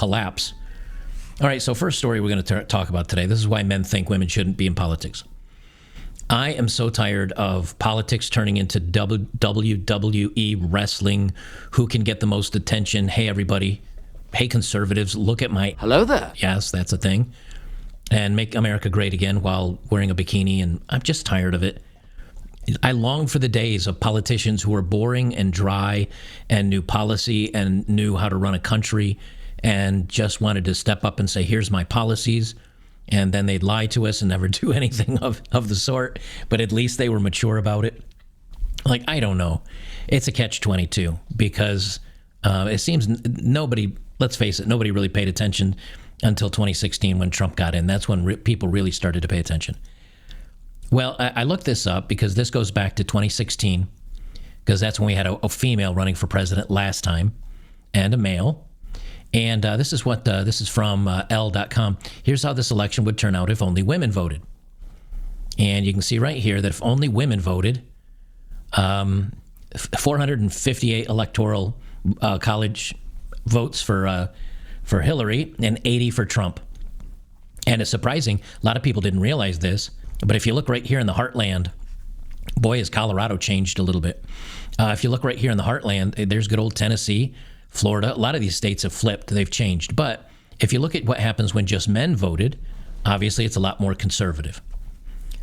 collapse. All right, so first story we're going to talk about today. This is why men think women shouldn't be in politics. I am so tired of politics turning into WWE wrestling. Who can get the most attention? Hey, everybody. Hey, conservatives, look at my... Hello there. Yes, that's a thing. And make America great again while wearing a bikini, and I'm just tired of it. I long for the days of politicians who were boring and dry and knew policy and knew how to run a country and just wanted to step up and say, here's my policies. And then they'd lie to us and never do anything of the sort. But at least they were mature about it. Like, I don't know. It's a catch-22 because it seems nobody, let's face it, nobody really paid attention until 2016 when Trump got in. That's when people really started to pay attention. Well, I looked this up because this goes back to 2016 because that's when we had a female running for president last time and a male. And this is from L.com. Here's how this election would turn out if only women voted. And you can see right here that if only women voted, 458 electoral college votes for Hillary and 80 for Trump. And it's surprising, a lot of people didn't realize this, but if you look right here in the heartland, boy, has Colorado changed a little bit. If you look right here in the heartland, there's good old Tennessee, Florida. A lot of these states have flipped. They've changed. But if you look at what happens when just men voted, obviously it's a lot more conservative.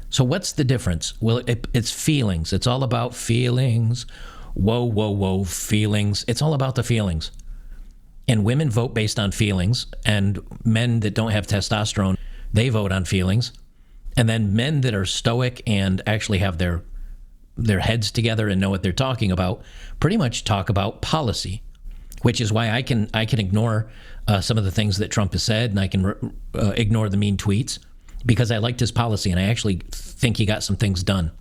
So what's the difference? Well, it's feelings. It's all about feelings. Whoa, feelings. It's all about the feelings. And women vote based on feelings. And men that don't have testosterone, they vote on feelings. And then men that are stoic and actually have their heads together and know what they're talking about pretty much talk about policy. Which is why I can ignore some of the things that Trump has said, and I can ignore the mean tweets, because I liked his policy, and I actually think he got some things done.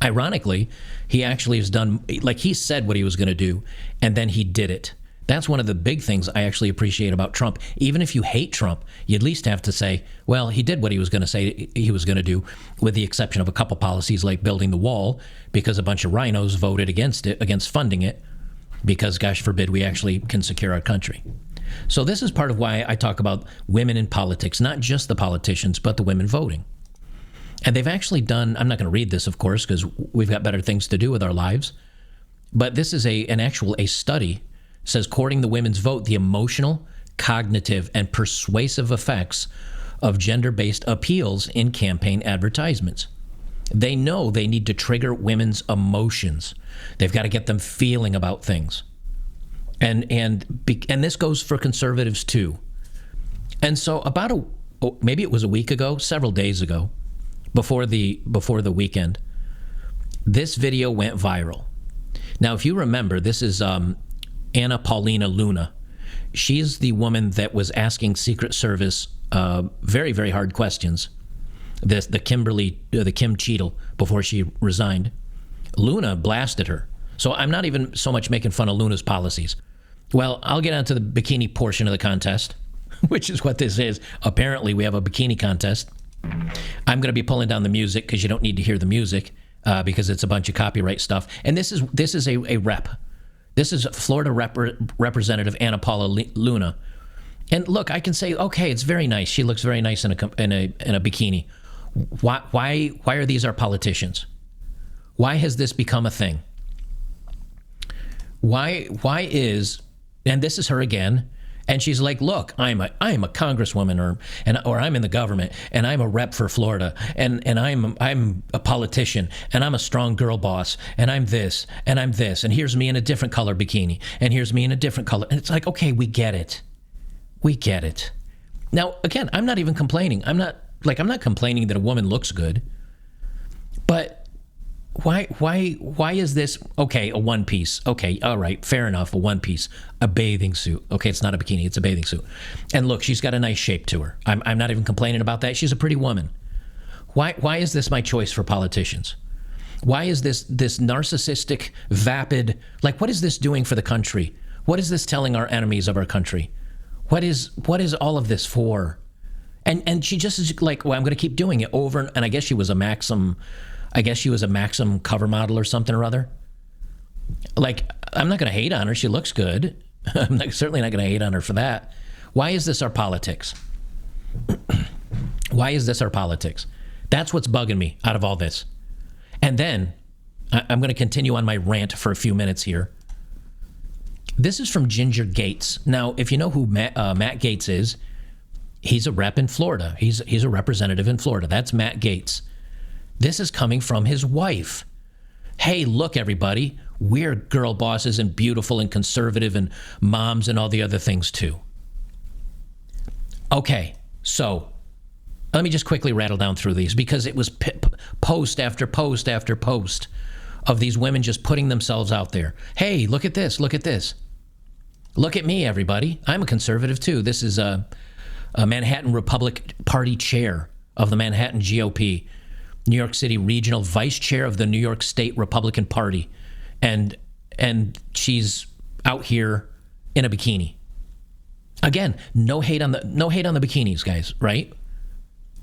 Ironically, he actually has done, like he said what he was going to do, and then he did it. That's one of the big things I actually appreciate about Trump. Even if you hate Trump, you at least have to say, well, he did what he was going to say he was going to do, with the exception of a couple policies like building the wall, because a bunch of rhinos voted against it, against funding it, because, gosh forbid, we actually can secure our country. So this is part of why I talk about women in politics, not just the politicians, but the women voting. And they've actually done, I'm not going to read this, of course, because we've got better things to do with our lives, but this is a study. It says, courting the women's vote, the emotional, cognitive, and persuasive effects of gender-based appeals in campaign advertisements. They know they need to trigger women's emotions. They've got to get them feeling about things. And this goes for conservatives too. And so about maybe it was a week ago, several days ago, before the weekend, this video went viral. Now, if you remember, this is Anna Paulina Luna. She's the woman that was asking Secret Service very, very hard questions. The Kim Cheadle before she resigned. Luna blasted her. So I'm not even so much making fun of Luna's policies. Well, I'll get onto the bikini portion of the contest, which is what this is. Apparently, we have a bikini contest. I'm going to be pulling down the music because you don't need to hear the music because it's a bunch of copyright stuff. And this is a rep. This is Florida Representative Anna Paula Luna. And look, I can say, okay, it's very nice. She looks very nice in a bikini. Why are these our politicians? Why has this become a thing? Why is, and this is her again, and she's like, look, I'm a congresswoman or I'm in the government, and I'm a rep for Florida, and I'm a politician, and I'm a strong girl boss, and I'm this, and here's me in a different color bikini, and here's me in a different color. And it's like, okay, we get it. We get it. Now, again, I'm not even complaining. I'm not complaining that a woman looks good, but why is this, okay, a one piece, okay, all right, fair enough, a one piece, a bathing suit, okay, it's not a bikini, it's a bathing suit, and look, she's got a nice shape to her. I'm not even complaining about that. She's a pretty woman. Why is this my choice for politicians? Why is this narcissistic, vapid, like, what is this doing for the country? What is this telling our enemies of our country? What is all of this for? And she just is like, well, I'm going to keep doing it over, and I guess she was a Maxim cover model or something or other. Like, I'm not going to hate on her. She looks good. I'm certainly not going to hate on her for that. Why is this our politics? Why is this our politics? That's what's bugging me out of all this. And then, I'm going to continue on my rant for a few minutes here. This is from Ginger Gates. Now, if you know who Matt Gaetz is, he's a rep in Florida. He's a representative in Florida. That's Matt Gaetz. This is coming from his wife. Hey, look, everybody, we're girl bosses and beautiful and conservative and moms and all the other things too. Okay, so let me just quickly rattle down through these because it was post after post after post of these women just putting themselves out there. Hey, look at this, look at this. Look at me, everybody. I'm a conservative too. This is a Manhattan Republic Party chair of the Manhattan GOP. New York City regional vice chair of the New York State Republican Party, and she's out here in a bikini. Again, no hate on the bikinis, guys, right?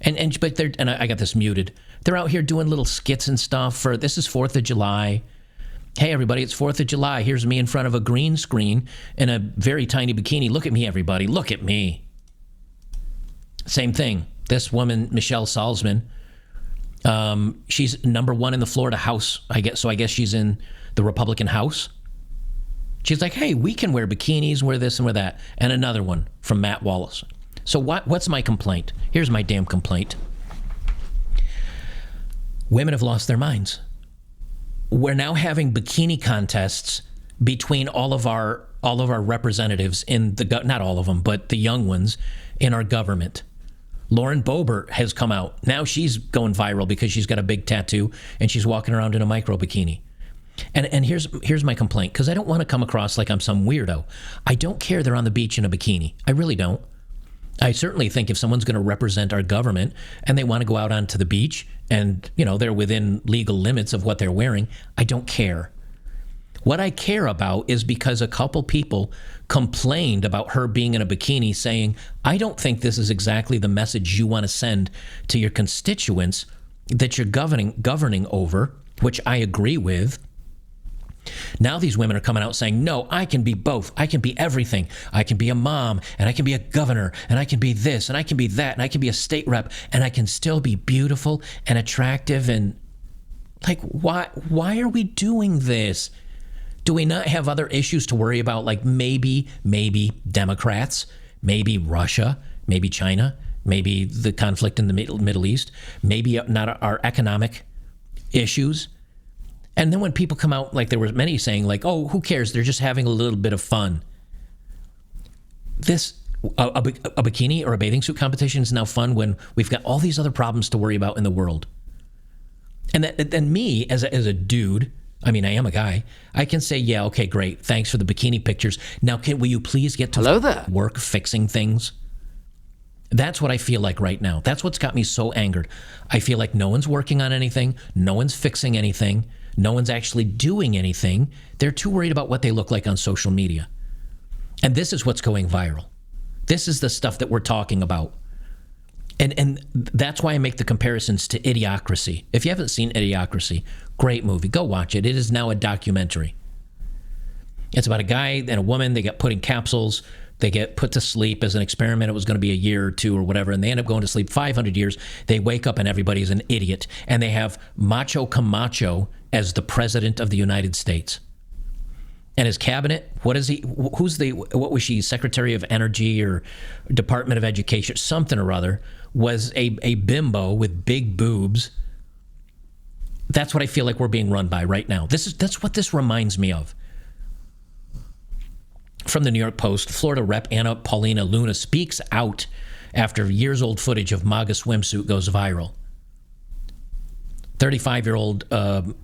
But I got this muted. They're out here doing little skits and stuff this is 4th of July. Hey everybody, it's 4th of July. Here's me in front of a green screen in a very tiny bikini. Look at me, everybody. Look at me. Same thing. This woman, Michelle Salzman, she's number 1 in the Florida House, I guess. So I guess she's in the Republican House. She's like, hey, we can wear bikinis, wear this and wear that. And another one from Matt Wallace. So what's my complaint? Here's my damn complaint. Women have lost their minds. We're now having bikini contests between all of our representatives in not all of them, but the young ones in our government. Lauren Boebert has come out. Now she's going viral because she's got a big tattoo and she's walking around in a micro bikini. And here's my complaint, because I don't want to come across like I'm some weirdo. I don't care they're on the beach in a bikini. I really don't. I certainly think if someone's going to represent our government and they want to go out onto the beach and, they're within legal limits of what they're wearing, I don't care. What I care about is because a couple people complained about her being in a bikini saying, I don't think this is exactly the message you want to send to your constituents that you're governing over, which I agree with. Now these women are coming out saying, no, I can be both. I can be everything. I can be a mom, and I can be a governor, and I can be this, and I can be that, and I can be a state rep, and I can still be beautiful and attractive. And like, why are we doing this? Do we not have other issues to worry about? Like maybe Democrats, maybe Russia, maybe China, maybe the conflict in the Middle East, maybe not our economic issues. And then when people come out, like there were many saying like, oh, who cares? They're just having a little bit of fun. A bikini or a bathing suit competition is now fun when we've got all these other problems to worry about in the world. And then me as a dude, I mean, I am a guy, I can say, yeah, okay, great. Thanks for the bikini pictures. Now, will you please get to work fixing things? That's what I feel like right now. That's what's got me so angered. I feel like no one's working on anything. No one's fixing anything. No one's actually doing anything. They're too worried about what they look like on social media. And this is what's going viral. This is the stuff that we're talking about. And that's why I make the comparisons to Idiocracy. If you haven't seen Idiocracy, great movie. Go watch it. It is now a documentary. It's about a guy and a woman. They get put in capsules. They get put to sleep as an experiment. It was going to be a year or two or whatever, and they end up going to sleep 500 years. They wake up and everybody's an idiot. And they have Macho Camacho as the president of the United States. And his cabinet, what was she, Secretary of Energy or Department of Education, something or other, was a bimbo with big boobs. That's what I feel like we're being run by right now. That's what this reminds me of. From the New York Post, Florida Rep Anna Paulina Luna speaks out after years-old footage of MAGA swimsuit goes viral. 35-year-old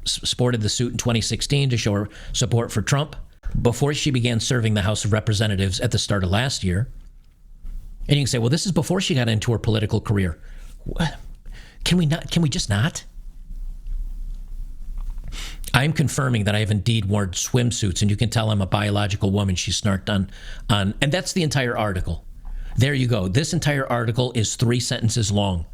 sported the suit in 2016 to show her support for Trump before she began serving the House of Representatives at the start of last year. And you can say, well, this is before she got into her political career. What? Can we just not? I'm confirming that I have indeed worn swimsuits, and you can tell I'm a biological woman, she snarked on, and that's the entire article. There you go. This entire article is 3 sentences long.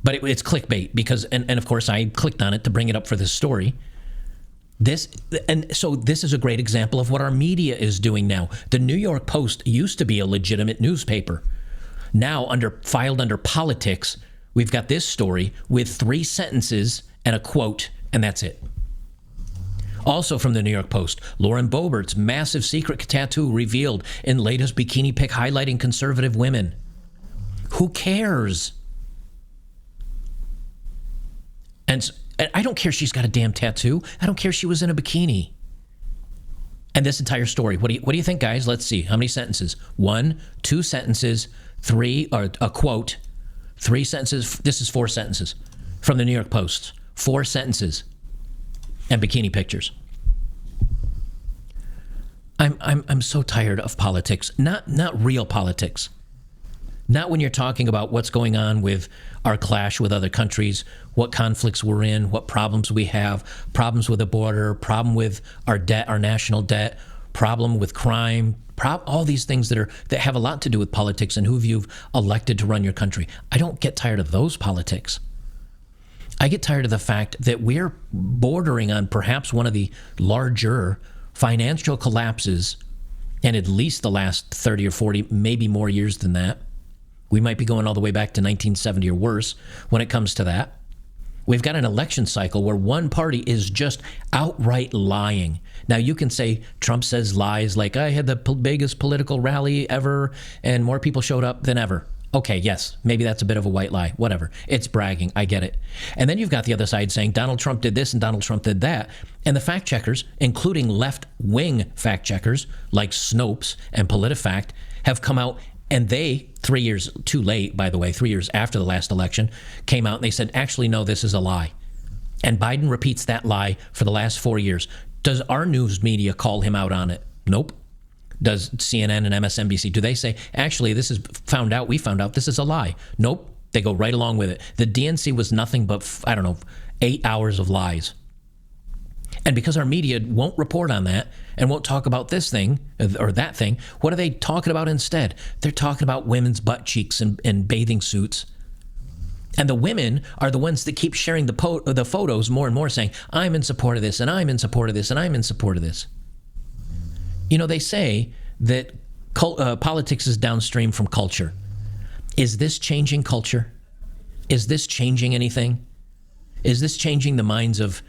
But it's clickbait because, and of course I clicked on it to bring it up for this story. This is a great example of what our media is doing now. The New York Post used to be a legitimate newspaper. Now, filed under politics, we've got this story with 3 sentences and a quote, and that's it. Also from the New York Post, Lauren Boebert's massive secret tattoo revealed in latest bikini pic highlighting conservative women. Who cares? And I don't care she's got a damn tattoo. I don't care she was in a bikini. And this entire story, what do you think, guys? Let's see. How many sentences? 1, 2 sentences, 3, or a quote, 3 sentences. This is 4 sentences from the New York Post. 4 sentences and bikini pictures. I'm so tired of politics. Not real politics. Not when you're talking about what's going on with our clash with other countries, what conflicts we're in, what problems we have, problems with the border, problem with our debt, our national debt, problem with crime, all these things that have a lot to do with politics and who you've elected to run your country. I don't get tired of those politics. I get tired of the fact that we're bordering on perhaps one of the larger financial collapses in at least the last 30 or 40, maybe more years than that. We might be going all the way back to 1970 or worse when it comes to that. We've got an election cycle where one party is just outright lying. Now, you can say Trump says lies like, I had the biggest political rally ever and more people showed up than ever. Okay, yes, maybe that's a bit of a white lie. Whatever. It's bragging. I get it. And then you've got the other side saying Donald Trump did this and Donald Trump did that. And the fact checkers, including left-wing fact checkers like Snopes and PolitiFact, have come out. And they, 3 years too late, by the way, 3 years after the last election, came out and they said, actually, no, this is a lie. And Biden repeats that lie for the last 4 years. Does our news media call him out on it? Nope. Does CNN and MSNBC, do they say, actually, we found out this is a lie? Nope. They go right along with it. The DNC was nothing but, 8 hours of lies. And because our media won't report on that and won't talk about this thing or that thing, what are they talking about instead? They're talking about women's butt cheeks and bathing suits. And the women are the ones that keep sharing the photos more and more, saying, I'm in support of this, and I'm in support of this, and I'm in support of this. You know, they say that politics is downstream from culture. Is this changing culture? Is this changing anything? Is this changing the minds of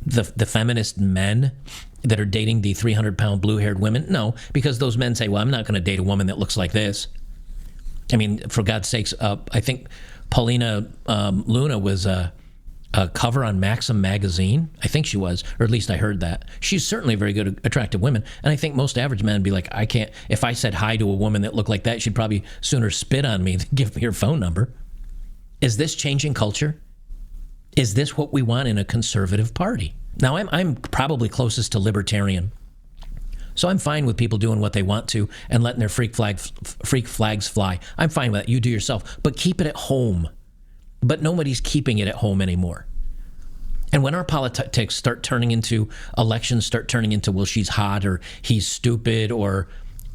the feminist men that are dating the 300-pound blue-haired women? No, because those men say, well, I'm not going to date a woman that looks like this. I mean, for God's sakes, I think Paulina Luna was a cover on Maxim magazine. I think she was, or at least I heard that. She's certainly a very good, attractive woman. And I think most average men would be like, I can't, if I said hi to a woman that looked like that, she'd probably sooner spit on me than give me her phone number. Is this changing culture? Is this what we want in a conservative party? Now, I'm probably closest to libertarian. So I'm fine with people doing what they want to and letting their freak flags fly. I'm fine with that. You do yourself. But keep it at home. But nobody's keeping it at home anymore. And when our politics start turning into, elections start turning into, well, she's hot or he's stupid or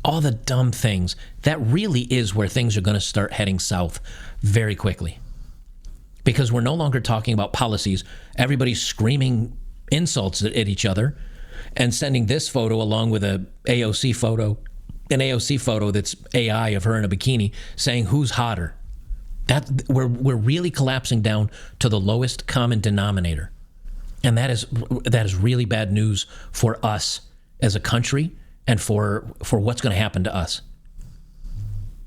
all the dumb things, that really is where things are going to start heading south very quickly. Because we're no longer talking about policies. Everybody's screaming insults at each other and sending this photo along with an AOC photo that's AI of her in a bikini saying who's hotter. That we're really collapsing down to the lowest common denominator. And that is really bad news for us as a country and for what's going to happen to us.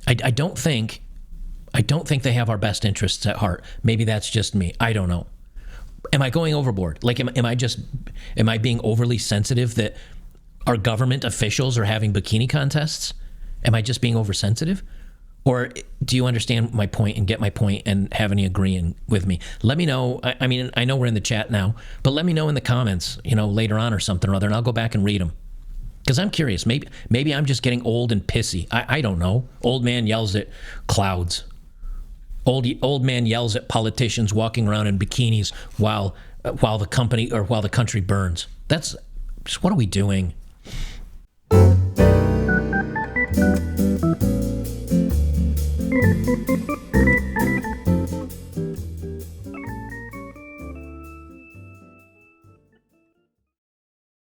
I don't think they have our best interests at heart. Maybe that's just me. I don't know. Am I going overboard? Like, am I being overly sensitive that our government officials are having bikini contests? Am I just being oversensitive? Or do you understand my point and get my point and have any agreeing with me? Let me know. I mean, I know we're in the chat now, but let me know in the comments, later on or something or other, and I'll go back and read them. Because I'm curious. Maybe I'm just getting old and pissy. I don't know. Old man yells at clouds. Old man yells at politicians walking around in bikinis while the country burns. That's just, what are we doing?